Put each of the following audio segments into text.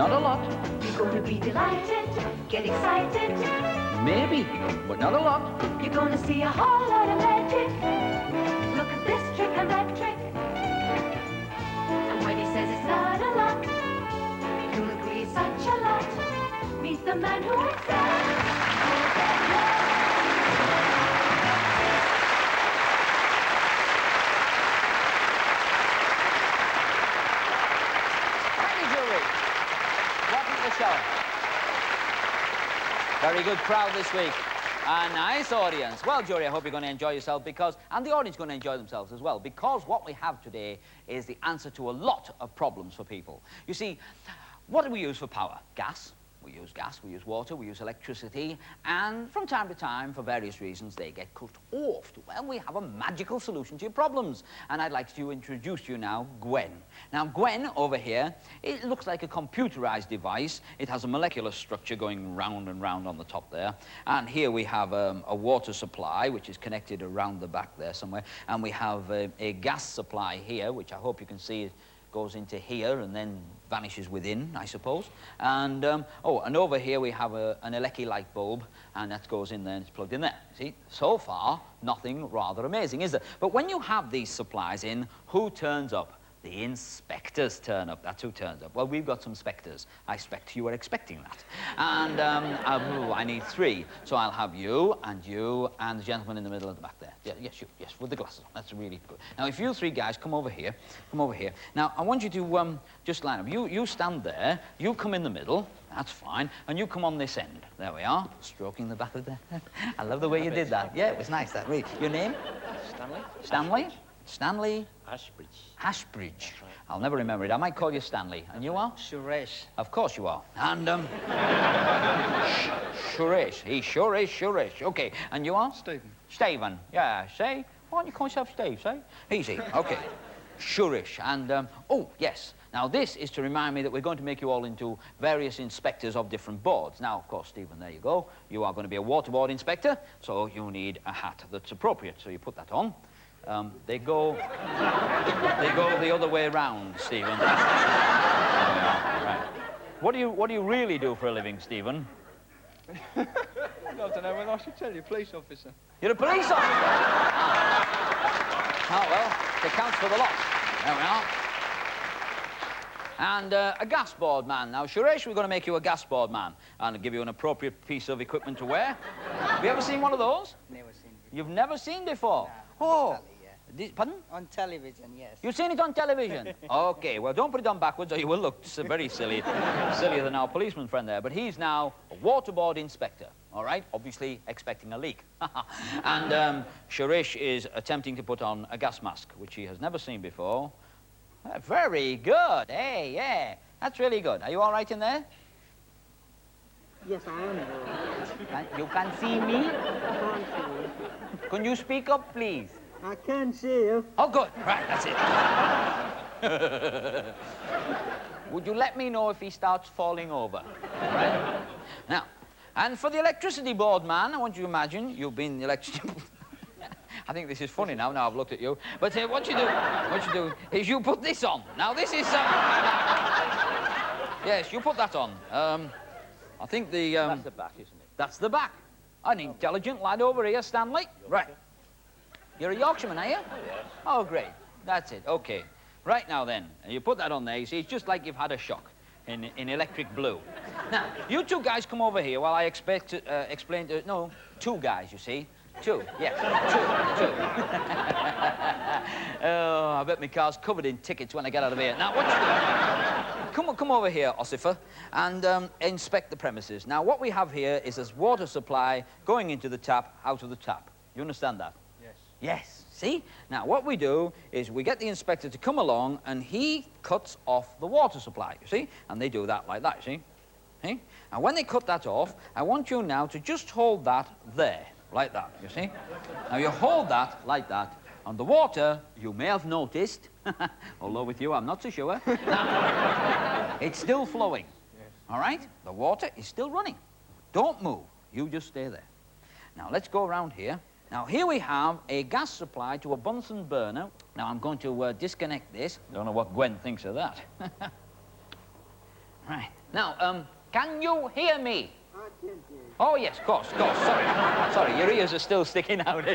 not a lot. You're gonna be delighted, get excited. Maybe, but not a lot. You're gonna see a whole lot of magic. Look at this trick and that trick. And when he says it's not a lot, you'll agree it's such a lot. Meet the man who excels. Very good crowd this week. A nice audience. Well, jury, I hope you're going to enjoy yourself because, and the audience is going to enjoy themselves as well, because what we have today is the answer to a lot of problems for people. You see, what do we use for power? Gas. We use gas, we use water, we use electricity, and from time to time, for various reasons, they get cut off. Well, we have a magical solution to your problems. And I'd like to introduce you now, Gwen. Now, Gwen, over here, it looks like a computerized device. It has a molecular structure going round and round on the top there. And here we have a water supply, which is connected around the back there somewhere. And we have a gas supply here, which I hope you can see goes into here and then vanishes within, I suppose. And, oh, and over here we have an Elecki light bulb, and that goes in there and it's plugged in there. See, so far, nothing rather amazing, is there? But when you have these supplies in, who turns up? The inspectors turn up. That's who turns up. Well, we've got some specters. I expect you were expecting that. And I need 3. So I'll have you and the gentleman in the middle at the back there. Yeah, yes, you, yes, with the glasses on. That's really good. Now, if you 3 guys come over here, Now, I want you to just line up. You stand there. You come in the middle. That's fine. And you come on this end. There we are. Stroking the back of the... I love the way you did that. Yeah, it was nice, that. Really. Your name? Stanley. Stanley? Stanley? Ashbridge. Ashbridge. Right. I'll never remember it. I might call you Stanley. And you are? Suresh. Of course you are. And, Suresh. He sure is Suresh. Okay. And you are? Stephen. Stephen. Yeah, say. Why don't you call yourself Steve, say? Easy. Okay. Suresh. And, oh, yes. Now, this is to remind me that we're going to make you all into various inspectors of different boards. Now, of course, Stephen, there you go. You are going to be a water board inspector, so you need a hat that's appropriate. So you put that on. They go the other way around, Stephen. Right. What do you really do for a living, Stephen? I don't know whether I should tell you, police officer. You're a police officer? Oh, well, it counts for the lot. There we are. And a gas board man. Now, Suresh, we're going to make you a gas board man and give you an appropriate piece of equipment to wear. Have you ever seen one of those? Never seen before. You've never seen before? No, Oh. Pardon? on television, yes. You've seen it on television? OK, well, don't put it on backwards or you will look very silly. Sillier than our policeman friend there. But he's now a waterboard inspector, all right? Obviously expecting a leak. And Suresh is attempting to put on a gas mask, which he has never seen before. Very good. Hey, yeah. That's really good. Are you all right in there? Yes, I am. You can see me? I can't see you. Can you speak up, please? I can see you. Oh, good. Right, that's it. Would you let me know if he starts falling over? Right? Now, and for the electricity board man, I want you to imagine you've been the electricity... I think this is funny now I've looked at you. But what you do is you put this on. Now, this is... Yes, you put that on. I think the... That's the back, isn't it? That's the back. An intelligent lad over here, Stanley. Right. You're a Yorkshireman, are you? Oh, yes. Oh, great. That's it. OK. Right now, then, you put that on there. You see, it's just like you've had a shock in electric blue. Now, you 2 guys come over here while I explain to... No, 2 guys, you see. 2, yes. 2. Oh, I bet my car's covered in tickets when I get out of here. Now, what you do? Come over here, Ossifer, and inspect the premises. Now, what we have here is this water supply going into the tap, out of the tap. You understand that? Yes. Yes. See? Now, what we do is we get the inspector to come along, and he cuts off the water supply, you see? And they do that like that, you see? See? And when they cut that off, I want you now to just hold that there, like that, you see? Now, you hold that like that, and the water, you may have noticed, although with you I'm not so sure, it's still flowing, yes. All right? The water is still running. Don't move. You just stay there. Now, let's go around here. Now, here we have a gas supply to a Bunsen burner. Now, I'm going to disconnect this. Don't know what Gwen thinks of that. Right. Now, can you hear me? I can hear you. Oh, yes, of course. Sorry. Sorry, your ears are still sticking out.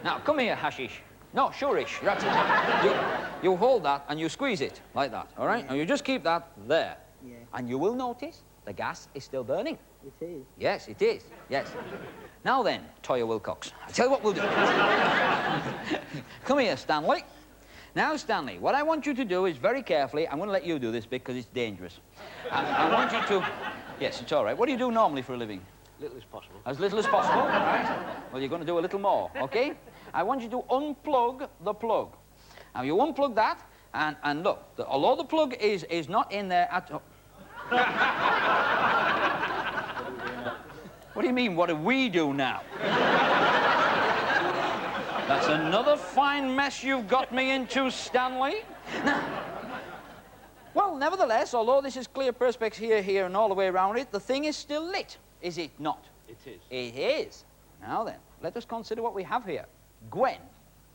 Now, come here, Hashish. No, Shurish. That's it. You hold that and you squeeze it like that, all right? Yeah. And you just keep that there. Yeah. And you will notice the gas is still burning. It is. Yes, it is. Yes. Now then, Toya Wilcox, I'll tell you what we'll do. Come here, Stanley. Now, Stanley, what I want you to do is very carefully, I'm going to let you do this because it's dangerous. I want you to... Yes, it's all right. What do you do normally for a living? Little as possible. As little as possible, all right? Well, you're going to do a little more, OK? I want you to unplug the plug. Now, you unplug that, and look, although the plug is not in there at... What do you mean, what do we do now? That's another fine mess you've got me into, Stanley. Now, well, nevertheless, although this is clear perspex here, and all the way around it, the thing is still lit, is it not? It is. It is. Now then, let us consider what we have here. Gwen,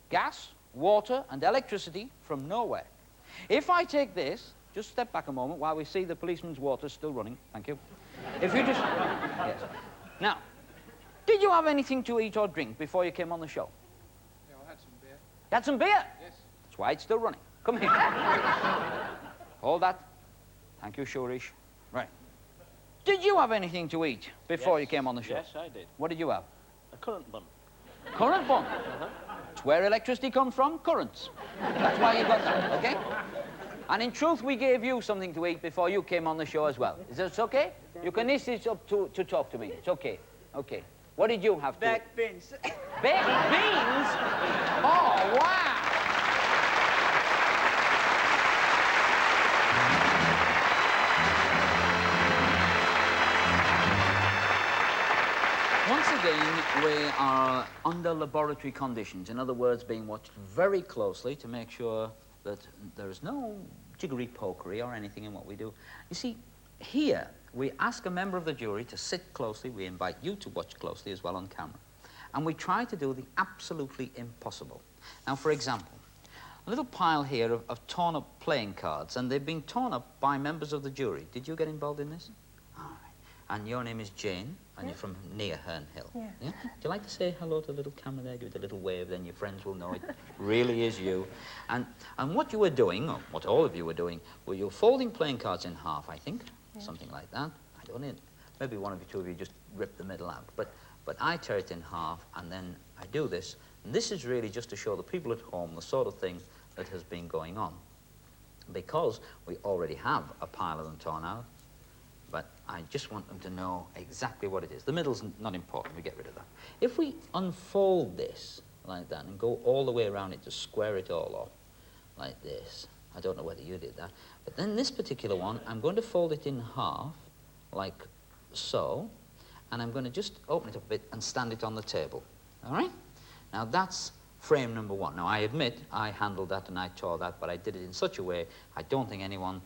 gas, water, and electricity from nowhere. If I take this, just step back a moment while we see the policeman's water still running. Thank you. If you just... Yes. Now, did you have anything to eat or drink before you came on the show? Yeah, I had some beer. You had some beer? Yes. That's why it's still running. Come here. Hold that. Thank you, Shurish. Right. Did you have anything to eat before you came on the show? Yes, I did. What did you have? A currant bun. Current bun. It's where electricity comes from, currents. That's why you got that, okay? And in truth, we gave you something to eat before you came on the show as well. Is this okay? You can eat it up to talk to me. It's okay. Okay. What did you have to eat? Baked beans. Baked beans? Oh, wow. Once again, we are under laboratory conditions. In other words, being watched very closely to make sure that there is no jiggery-pokery or anything in what we do. You see, here, we ask a member of the jury to sit closely. We invite you to watch closely as well on camera. And we try to do the absolutely impossible. Now, for example, a little pile here of torn-up playing cards, and they've been torn up by members of the jury. Did you get involved in this? All right. And your name is Jane, and you're from near Herne Hill. Yeah. Yeah? Do you like to say hello to the little camera there? Give it a little wave, then your friends will know it really is you. And what you were doing, or what all of you were doing, were you folding playing cards in half, I think, something like that. I don't know, maybe one of you two of you just rip the middle out. But I tear it in half, and then I do this. And this is really just to show the people at home the sort of thing that has been going on. Because we already have a pile of them torn out, but I just want them to know exactly what it is. The middle's not important, we get rid of that. If we unfold this like that and go all the way around it to square it all off, like this, I don't know whether you did that, but then this particular one, I'm going to fold it in half, like so, and I'm going to just open it up a bit and stand it on the table, all right? Now that's frame number one. Now I admit I handled that and I tore that, but I did it in such a way I don't think anyone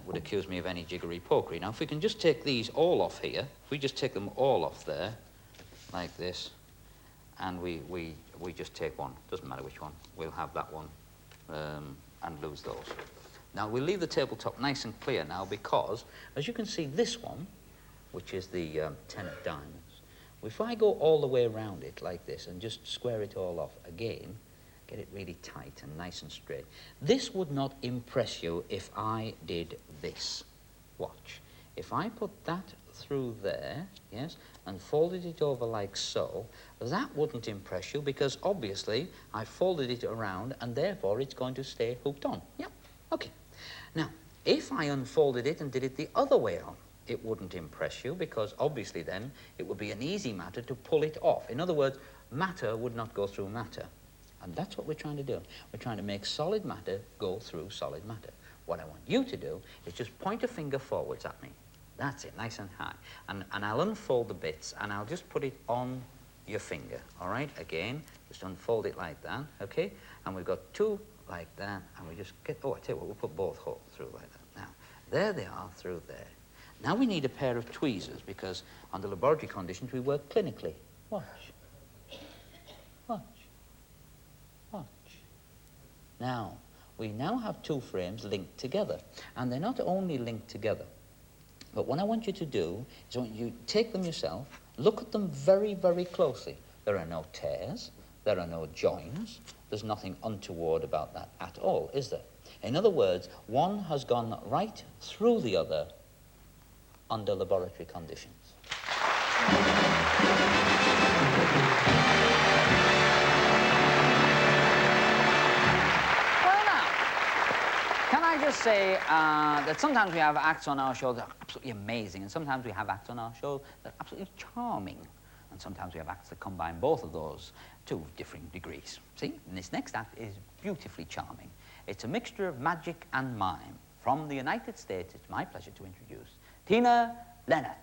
would accuse me of any jiggery-pokery. Now, if we can just take these all off here, if we just take them all off there, like this, and we just take one, doesn't matter which one, we'll have that one and lose those. Now, we'll leave the tabletop nice and clear now because, as you can see, this one, which is the 10 of diamonds, if I go all the way around it like this and just square it all off again, get it really tight and nice and straight. This would not impress you if I did this. Watch. If I put that through there, yes, and folded it over like so, that wouldn't impress you because obviously I folded it around and therefore it's going to stay hooked on. Yep. Okay. Now, if I unfolded it and did it the other way on, it wouldn't impress you because obviously then it would be an easy matter to pull it off. In other words, matter would not go through matter. And that's what we're trying to do. We're trying to make solid matter go through solid matter. What I want you to do is just point a finger forwards at me. That's it, nice and high. And I'll unfold the bits and I'll just put it on your finger, all right? Again, just unfold it like that, okay? And we've got two like that, and we just get, oh, I tell you what, we'll put both holes through like that. Now, there they are through there. Now we need a pair of tweezers because under laboratory conditions we work clinically. Watch. Watch. Watch. Now, we now have two frames linked together. And they're not only linked together, but what I want you to do is I want you to take them yourself, look at them very, very closely. There are no tears, there are no joins, there's nothing untoward about that at all, is there? In other words, one has gone right through the other under laboratory conditions. Well, now, can I just say that sometimes we have acts on our show that are absolutely amazing, and sometimes we have acts on our show that are absolutely charming, and sometimes we have acts that combine both of those to differing degrees. See, and this next act is beautifully charming. It's a mixture of magic and mime. From the United States, it's my pleasure to introduce Tina Leonard.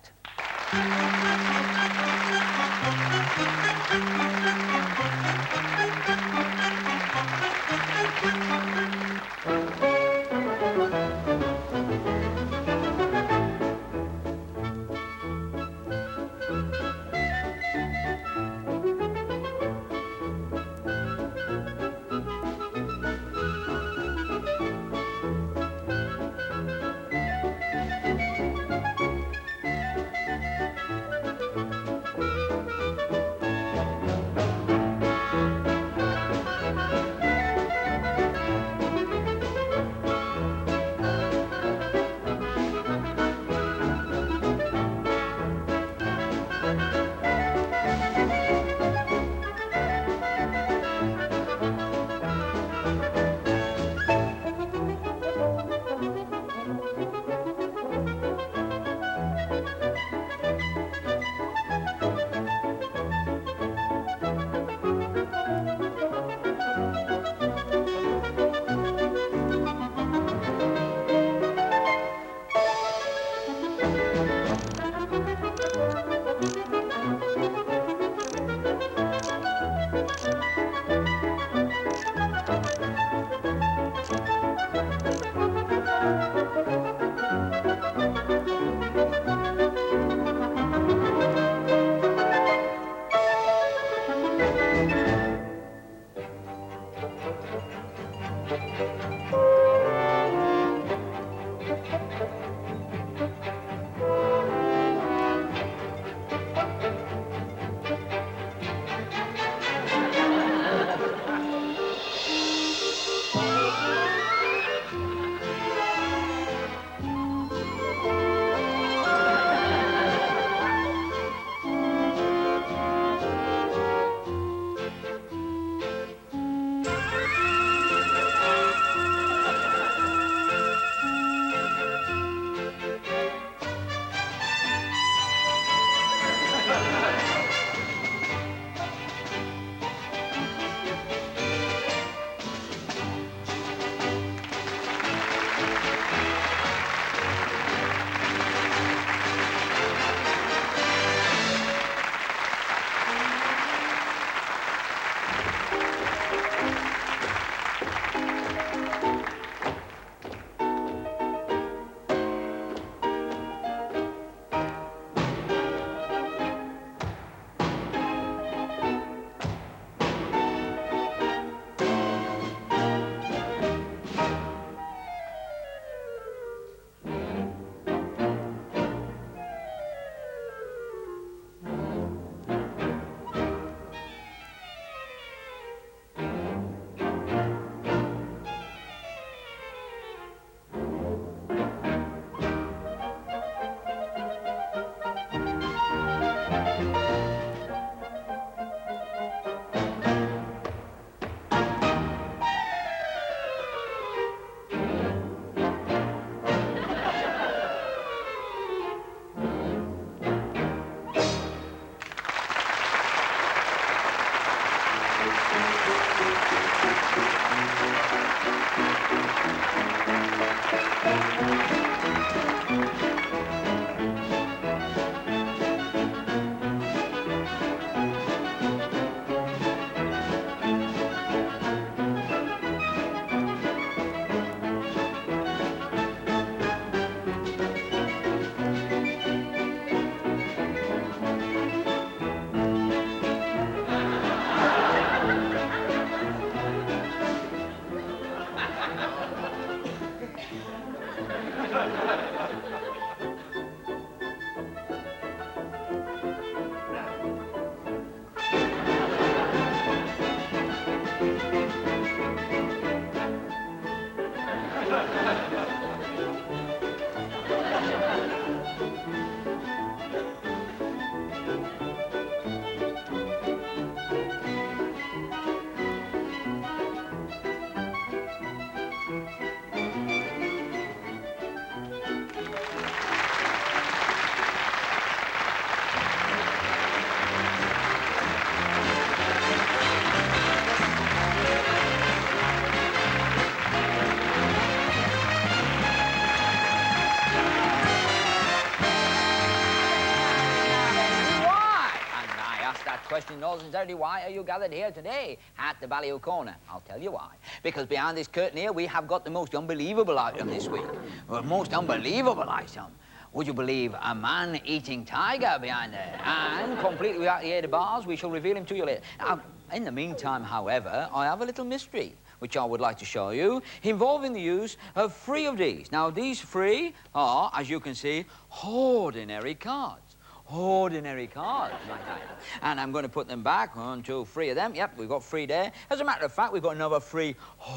bars, sincerity, why are you gathered here today at the Ballyhoo Corner? I'll tell you why. Because behind this curtain here, we have got the most unbelievable item this week. The most unbelievable item. Would you believe a man-eating tiger behind there? And completely without the aid of bars, we shall reveal him to you later. Now, in the meantime, however, I have a little mystery which I would like to show you, involving the use of 3 of these. Now, these 3 are, as you can see, ordinary cards. Ordinary cards, my friend. And I'm going to put them back. 1, 2, 3 of them. Yep, we've got 3 there. As a matter of fact, we've got another 3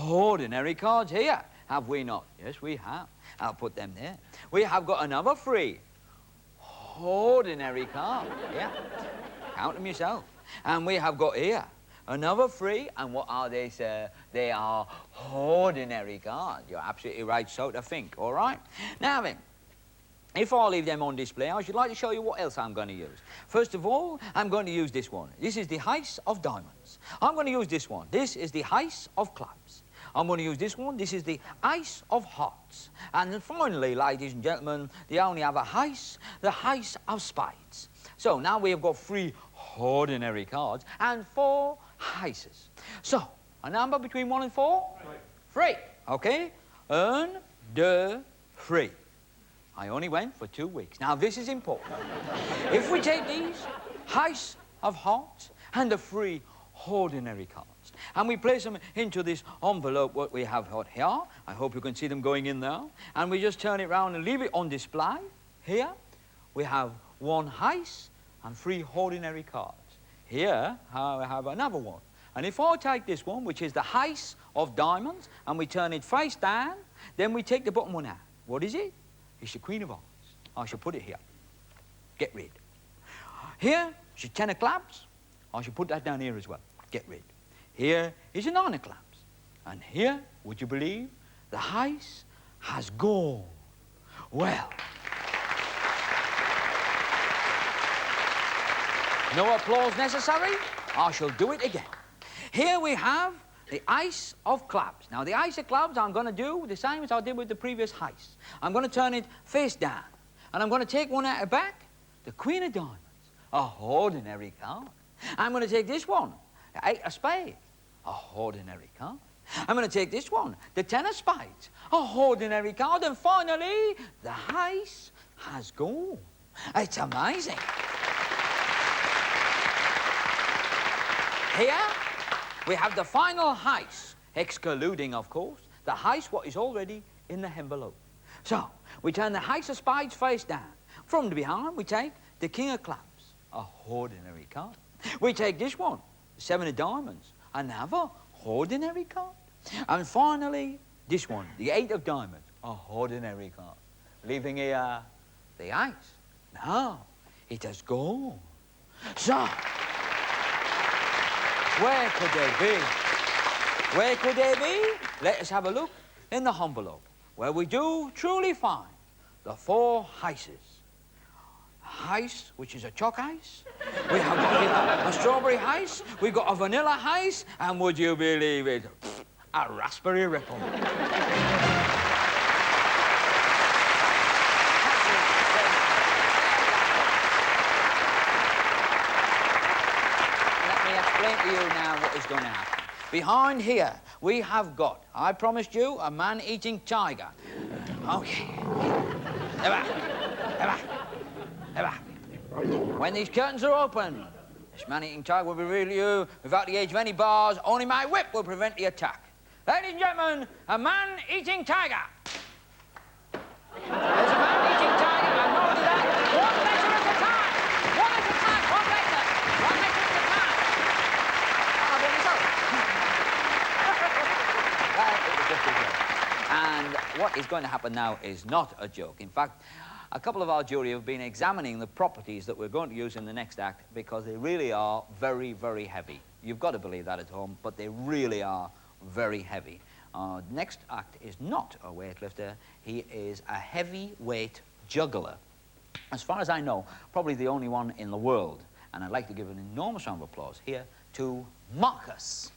ordinary cards here. Have we not? Yes, we have. I'll put them there. We have got another 3 ordinary cards. Yeah. Count them yourself. And we have got here another 3, and what are they, sir? They are ordinary cards. You're absolutely right, so to think, all right? Now then, if I leave them on display, I should like to show you what else I'm going to use. First of all, I'm going to use this one. This is the Heist of Diamonds. I'm going to use this one. This is the Heist of Clubs. I'm going to use this one. This is the Ice of Hearts. And then finally, ladies and gentlemen, the only other heist, the Heist of Spades. So now we have got 3 ordinary cards and 4 heists. So, a number between 1 and 4? 3. Okay? 1, 2, 3. I only went for 2 weeks. Now, this is important. If we take these Heist of Hearts and the 3 ordinary cards, and we place them into this envelope what we have got here, I hope you can see them going in there, and we just turn it round and leave it on display. Here, we have 1 heist and 3 ordinary cards. Here, I have another one. And if I take this one, which is the Heist of Diamonds, and we turn it face down, then we take the bottom one out. What is it? It's the Queen of Hearts. I shall put it here. Get rid. Here is the 10 of Clubs. I shall put that down here as well. Get rid. Here is a 9 of Clubs. And here, would you believe, the heist has gone. Well, no applause necessary. I shall do it again. Here we have the Ice of Clubs. Now, the Ice of Clubs, I'm going to do the same as I did with the previous heist. I'm going to turn it face down. And I'm going to take one out of back, the Queen of Diamonds, a ordinary card. I'm going to take this one, the 8 of Spades, a ordinary card. I'm going to take this one, the 10 of Spades, a ordinary card. And finally, the heist has gone. It's amazing. Here, we have the final heist, excluding, of course, the heist what is already in the envelope. So, we turn the Heist of Spades face down. From behind, we take the King of Clubs, a ordinary card. We take this one, the 7 of Diamonds, another ordinary card. And finally, this one, the 8 of Diamonds, a ordinary card. Leaving here the Ice. Now, it has gone. So, where could they be? Where could they be? Let us have a look in the envelope, where we do truly find the 4 heists. Heist, which is a chalk ice. We have got a strawberry heist. We've got a vanilla heist. And would you believe it? A raspberry ripple. Let me explain to you now what is going to happen. Behind here, we have got, I promised you, a man-eating tiger. Okay. When these curtains are open, this man-eating tiger will be really without the aid of any bars. Only my whip will prevent the attack. Ladies and gentlemen, a man-eating tiger. There's a man-eating tiger, and not only that, 1 letter at a time. 1 at a time, 1 letter. 1 letter at a time. I'll do it myself. And what is going to happen now is not a joke. In fact, a couple of our jury have been examining the properties that we're going to use in the next act because they really are very, very heavy. You've got to believe that at home, but they really are very heavy. Next act is not a weightlifter. He is a heavyweight juggler. As far as I know, probably the only one in the world. And I'd like to give an enormous round of applause here to Marcus.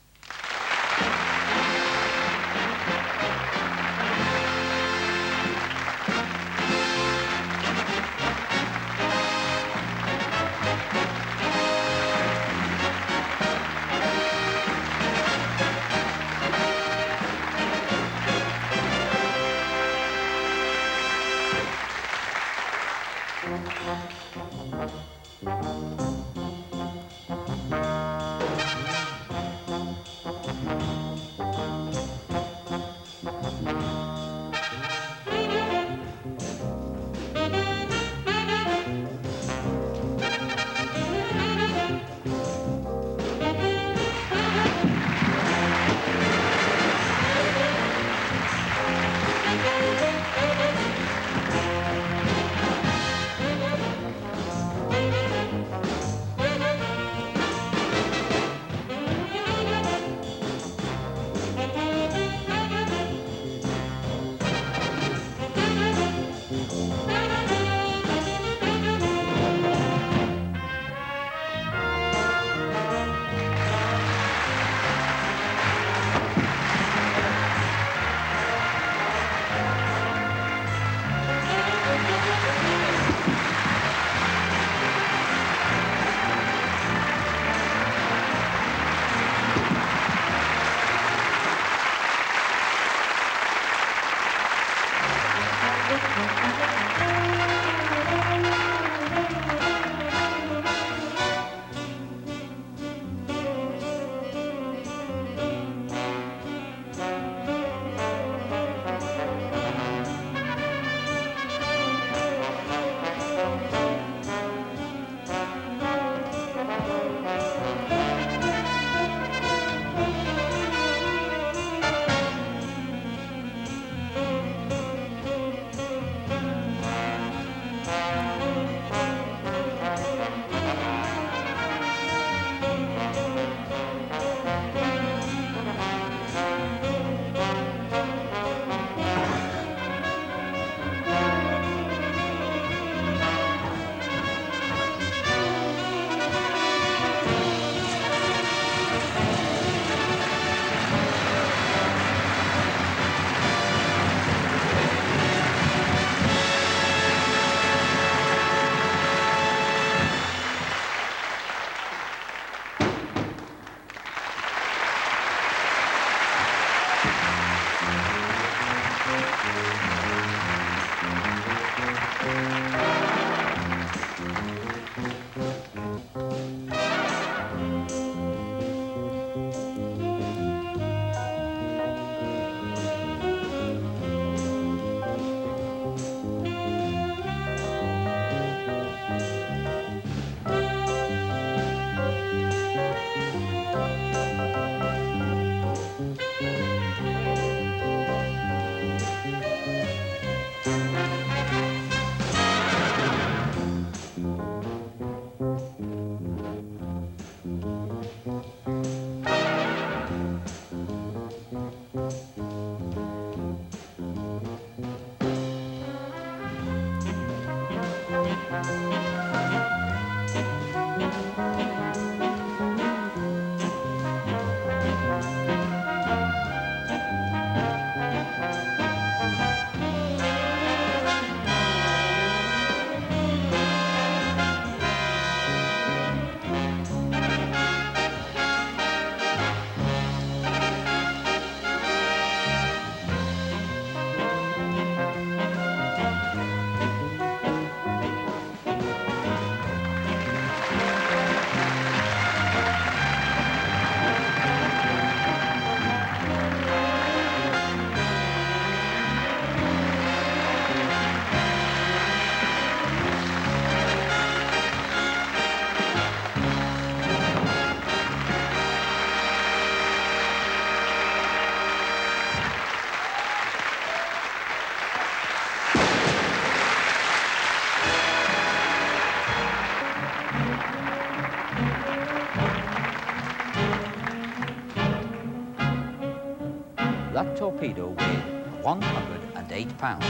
that torpedo weighed 108 pounds.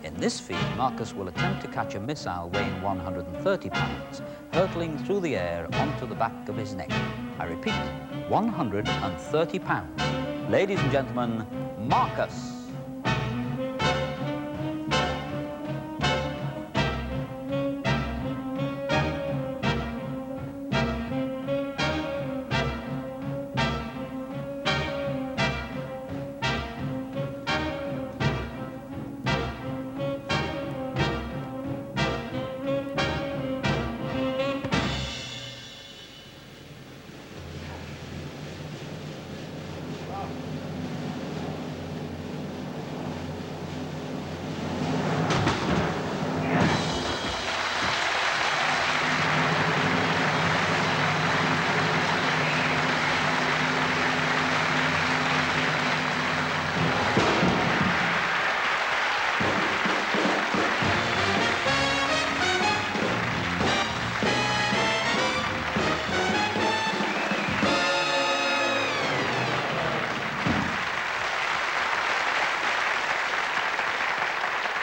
In this feat, Marcus will attempt to catch a missile weighing 130 pounds, hurtling through the air onto the back of his neck. I repeat, 130 pounds. Ladies and gentlemen, Marcus.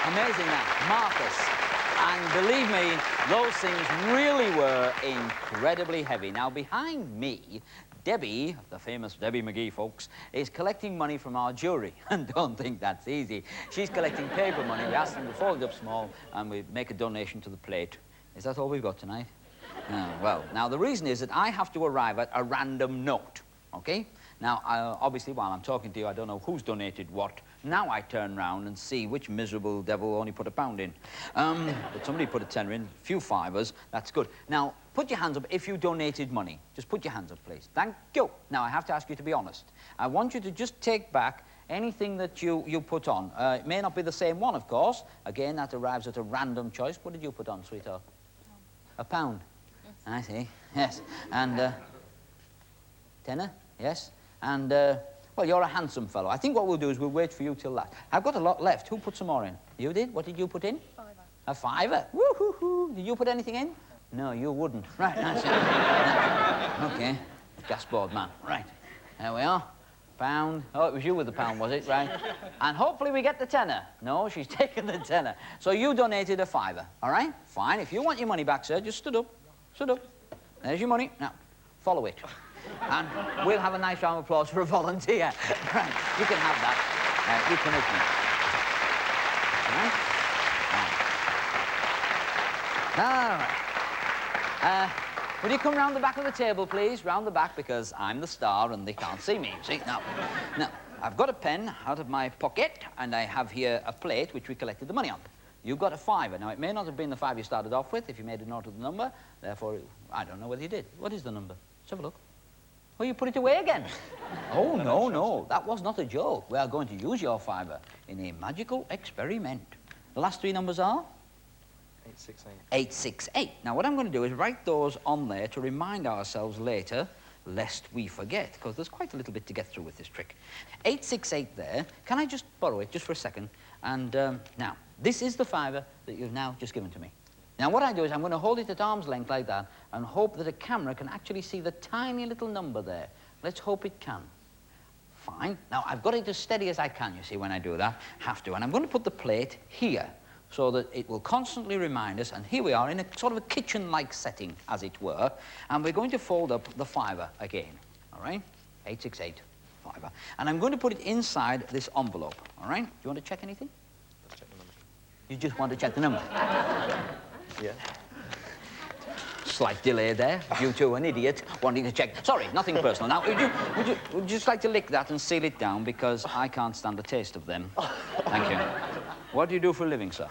Amazing that, Marcus. And believe me, those things really were incredibly heavy. Now, behind me, Debbie, the famous Debbie McGee, folks, is collecting money from our jury. And don't think that's easy. She's collecting paper money. We ask them to fold it up small, and we make a donation to the plate. Is that all we've got tonight? Well, now, the reason is that I have to arrive at a random note, OK? Now, obviously, while I'm talking to you, I don't know who's donated what. Now I turn round and see which miserable devil only put £1 in. But somebody put a tenner in, a few fivers. That's good. Now, put your hands up if you donated money. Just put your hands up, please. Thank you. Now, I have to ask you to be honest. I want you to just take back anything that you put on. It may not be the same one, of course. Again, that arrives at a random choice. What did you put on, sweetheart? £1. Yes. I see. Yes. And, tenner? Yes. And, well, you're a handsome fellow. I think what we'll do is we'll wait for you till last. I've got a lot left. Who put some more in? You did? What did you put in? Fiver. A fiver? Woo-hoo-hoo. Did you put anything in? No, you wouldn't. Right, that's it. No. OK. Gasboard man. Right. There we are. £1. Oh, it was you with the £1, was it? Right. And hopefully we get the tenner. No, she's taken the tenner. So you donated a fiver, all right? Fine. If you want your money back, sir, just stood up. Stood up. There's your money. Now, follow it. And we'll have a nice round of applause for a volunteer. Right, you can have that. You can open it. All right. Will you come round the back of the table, please? Round the back, because I'm the star and they can't see me, you see? Now, I've got a pen out of my pocket, and I have here a plate which we collected the money on. You've got a fiver. Now, it may not have been the five you started off with if you made a note of the number. Therefore, I don't know whether you did. What is the number? Let's have a look. Oh, you put it away again. Oh, no, no. That was not a joke. We are going to use your fiver in a magical experiment. The last three numbers are? 868. 868. Now, what I'm going to do is write those on there to remind ourselves later, lest we forget, because there's quite a little bit to get through with this trick. 868 there. Can I just borrow it just for a second? And now, this is the fiver that you've now just given to me. Now, what I do is I'm going to hold it at arm's length like that and hope that a camera can actually see the tiny little number there. Let's hope it can. Fine. Now, I've got it as steady as I can, you see, when I do that. Have to. And I'm going to put the plate here so that it will constantly remind us. And here we are in a sort of a kitchen-like setting, as it were. And we're going to fold up the fiver again. All right? 868, fiver. And I'm going to put it inside this envelope. All right? Do you want to check anything? Let's check the number. You just want to check the number? Yeah. Slight delay there, due to an idiot wanting to check. Sorry, nothing personal. Now, would you just like to lick that and seal it down, because I can't stand the taste of them. Thank you. What do you do for a living, sir?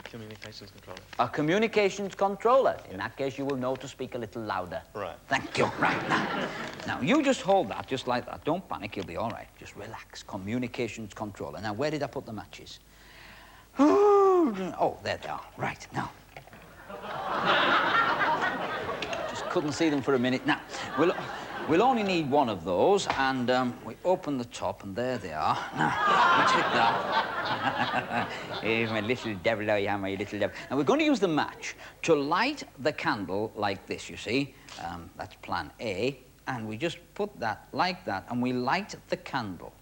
Communications controller. A communications controller. In that case, you will know to speak a little louder. Right. Thank you. Right, now. Now, you just hold that just like that. Don't panic, you'll be all right. Just relax. Communications controller. Now, where did I put the matches? Oh, there they are. Right, now. Just couldn't see them for a minute. Now, we'll only need one of those, and we open the top, and there they are. Now, we take that. Here's my little devil, I am, my little devil. Now, we're going to use the match to light the candle like this, you see. That's plan A, and we just put that like that, and we light the candle.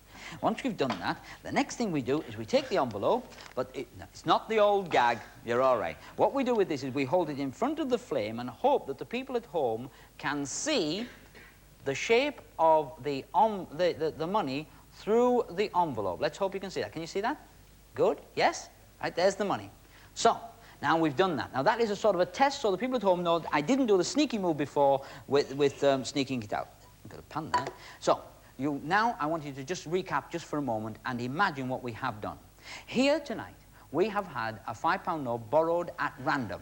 Once we've done that, the next thing we do is we take the envelope, but it's not the old gag. You're all right. What we do with this is we hold it in front of the flame and hope that the people at home can see the shape of the money through the envelope. Let's hope you can see that. Can you see that? Good? Yes? Right, there's the money. So, now we've done that. Now that is a sort of a test so the people at home know that I didn't do the sneaky move before with sneaking it out. I've got a pan there. So, now I want you to just recap just for a moment and imagine what we have done. Here tonight, we have had a £5 note borrowed at random.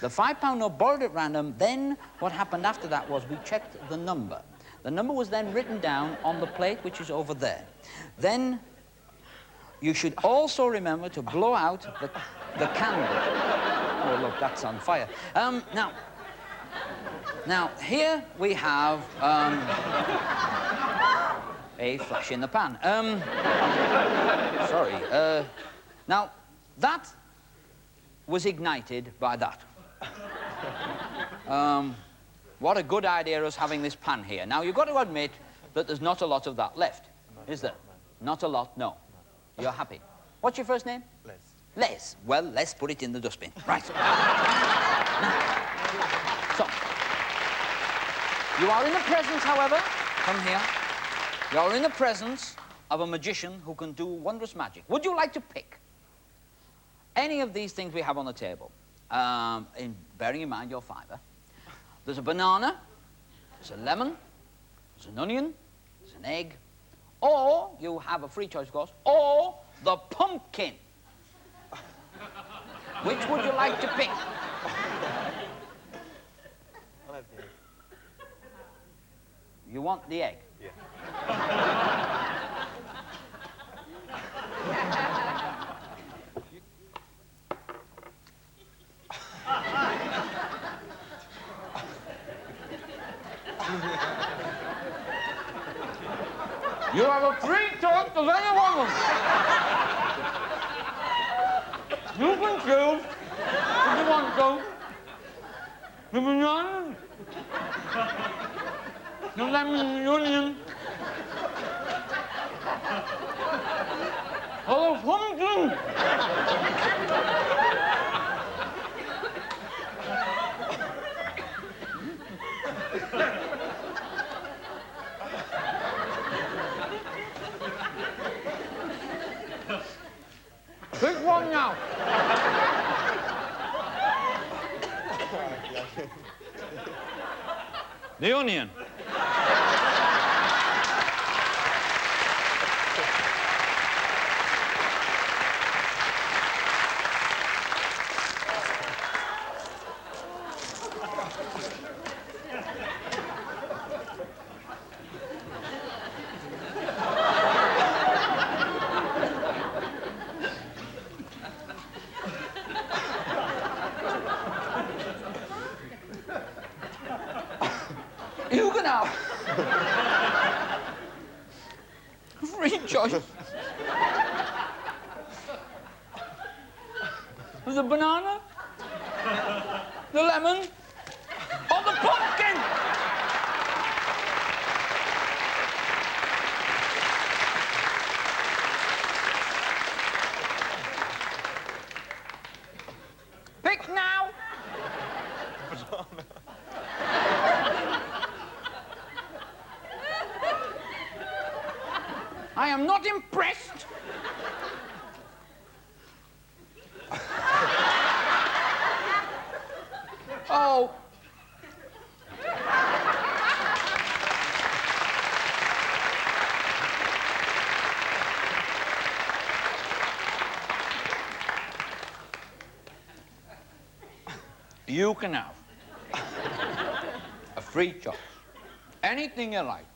The £5 note borrowed at random, then what happened after that was we checked the number. The number was then written down on the plate, which is over there. Then you should also remember to blow out the candle. Oh, look, that's on fire. Now, here we have a flash in the pan. Sorry. Now, that was ignited by that. What a good idea us having this pan here. Now, you've got to admit that there's not a lot of that left, is there? Not a lot, no. You're happy. What's your first name? Les. Les. Well, let's put it in the dustbin. Right. Now, so, you are in the presence, however, come here. You are in the presence of a magician who can do wondrous magic. Would you like to pick any of these things we have on the table? Bearing in mind your fiver. There's a banana, there's a lemon, there's an onion, there's an egg, or you have a free choice, of course, or the pumpkin. Which would you like to pick? I'll have the egg. You want the egg? Yeah. You have a free choice of any one of them. You can choose if you want to. The banana, the lemon, the onion, or the pumpkin. Pick one now. The onion. You can have free choice. The banana, the lemon, or the pumpkin. Pick now. I am not impressed. Oh. You can have a free choice. Anything you like.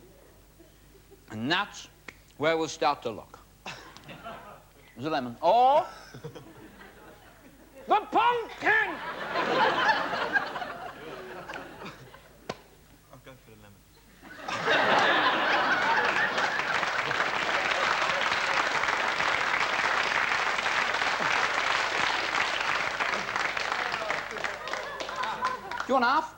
And that's where we'll start to look. The lemon. Or the pumpkin! I'll go for the lemon. Do you want half?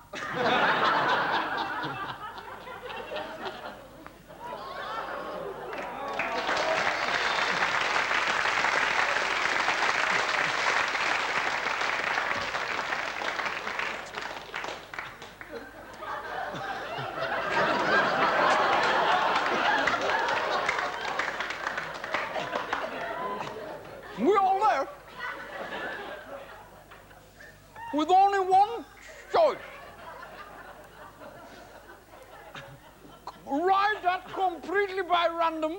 that completely by random.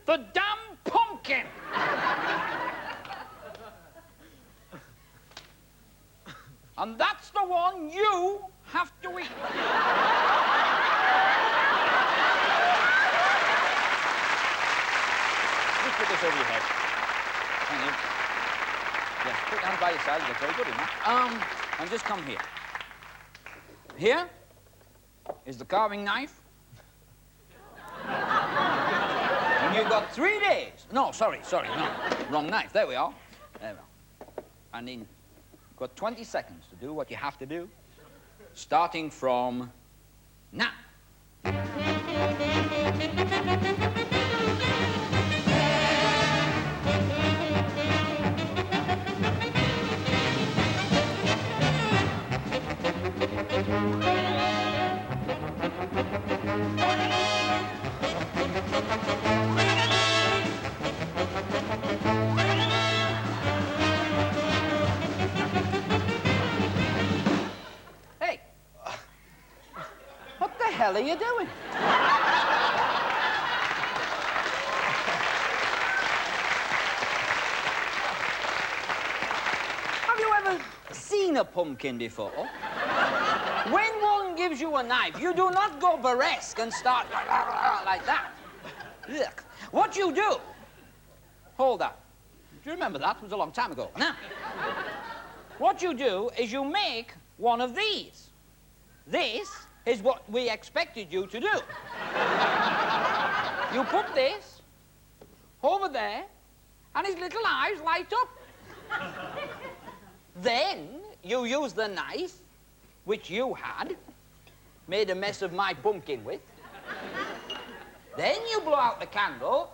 The damn pumpkin! And that's the one you have to eat. Just put this over your head. Thank you. Yes, put your hand by your side. That's very good, isn't it? And just come here. Here is the carving knife. And you've got 3 days. No, sorry, no. Wrong knife. There we are. There we are. And then you've got 20 seconds to do what you have to do, starting from now. Hey, what the hell are you doing? Have you ever seen a pumpkin before? When one gives you a knife, you do not go burlesque and start like that. Look, what you do... Hold that. Do you remember that? It was a long time ago. Now, what you do is you make one of these. This is what we expected you to do. You put this over there, and his little eyes light up. Then you use the knife, which you had, made a mess of my pumpkin with. Then you blow out the candle.